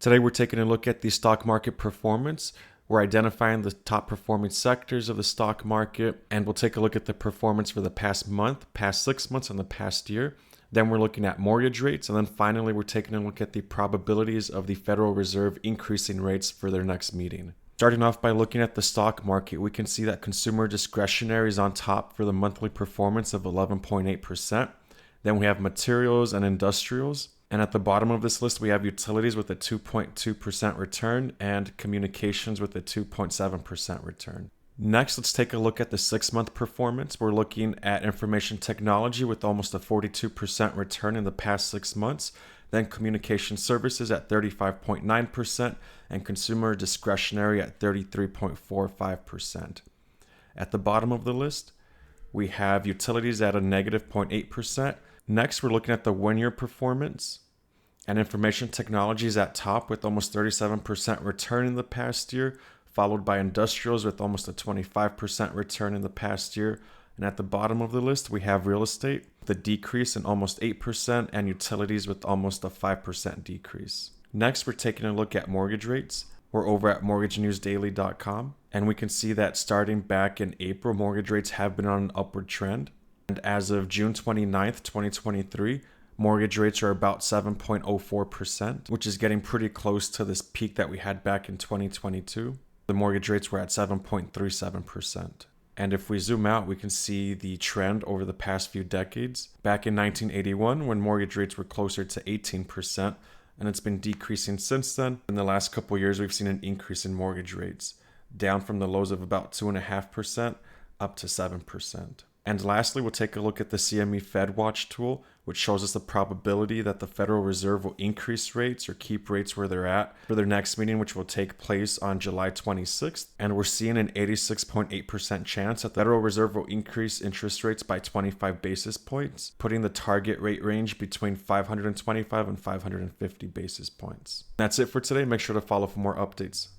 Today we're taking a look at the stock market performance. We're identifying the top performing sectors of the stock market, and we'll take a look at the performance for the past month, past 6 months, and the past year. Then we're looking at mortgage rates, and then finally we're taking a look at the probabilities of the Federal Reserve increasing rates for their next meeting. Starting off by looking at the stock market, we can see that consumer discretionary is on top for the monthly performance of 11.8%. Then we have materials and industrials. And at the bottom of this list, we have utilities with a 2.2% return and communications with a 2.7% return. Next, let's take a look at the 6-month performance. We're looking at information technology with almost a 42% return in the past 6 months. Then communication services at 35.9% and consumer discretionary at 33.45%. At the bottom of the list, we have utilities at a negative 0.8%. Next, we're looking at the 1-year performance, and information technology is at top with almost 37% return in the past year, followed by industrials with almost a 25% return in the past year. And at the bottom of the list, we have real estate with a decrease in almost 8% and utilities with almost a 5% decrease. Next, we're taking a look at mortgage rates. We're over at mortgagenewsdaily.com, and we can see that starting back in April, mortgage rates have been on an upward trend. And as of June 29th, 2023, mortgage rates are about 7.04%, which is getting pretty close to this peak that we had back in 2022. The mortgage rates were at 7.37%. And if we zoom out, we can see the trend over the past few decades. Back in 1981, when mortgage rates were closer to 18%, and it's been decreasing since then. In the last couple of years, we've seen an increase in mortgage rates, down from the lows of about 2.5% up to 7%. And lastly, we'll take a look at the CME FedWatch tool, which shows us the probability that the Federal Reserve will increase rates or keep rates where they're at for their next meeting, which will take place on July 26th. And we're seeing an 86.8% chance that the Federal Reserve will increase interest rates by 25 basis points, putting the target rate range between 525 and 550 basis points. That's it for today. Make sure to follow for more updates.